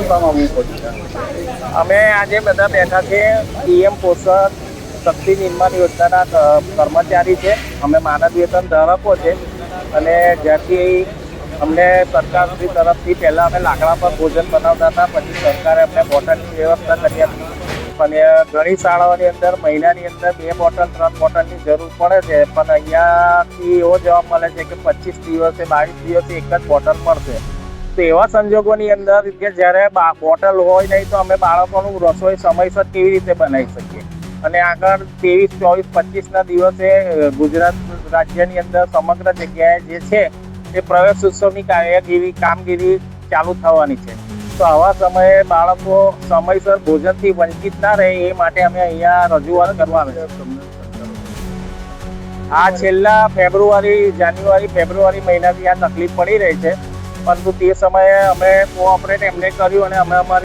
કામ આવવું પડશે? અમે આજે બધા બેઠા છે પીએમ પોષણ શક્તિ નિર્માણ યોજનાના કર્મચારી છે. અમે માનદ વેતન ધારકો છે અને જ્યાંથી અમને સરકારશ્રી તરફથી પહેલાં અમે લાકડા પર ભોજન બનાવતા હતા, પછી સરકારે અમને બોટલની વ્યવસ્થા કરી આપી. અને ઘણી શાળાઓની અંદર મહિનાની અંદર 2 બોટલ 3 બોટલની જરૂર પડે છે, પણ અહીંયાથી એવો જવાબ મળે છે કે 25 દિવસે 22 દિવસે એક જ બોટલ મળશે. તો એવા સંજોગોની અંદર કે જ્યારે બોટલ હોય નહીં તો અમે બાળકોનું રસોઈ સમયસર કેવી રીતે બનાવી શકીએ? અને આગળ 23, 24, 25ના દિવસે ગુજરાત રાજ્યની અંદર સમગ્ર જગ્યાએ જે છે એ પ્રવેશ ઉત્સવની કામગીરી ચાલુ થવાની છે. તો આવા સમયે બાળકો સમયસર ભોજનથી વંચિત ના રહે એ માટે અમે અહીંયા રજૂઆત કરવા આવે છે. આ છેલ્લા જાન્યુઆરી ફેબ્રુઆરી મહિનાથી આ તકલીફ પડી રહી છે, પરંતુ તે સમયે અમે કોઓપરેટ એમને કર્યું અને અમે અમારી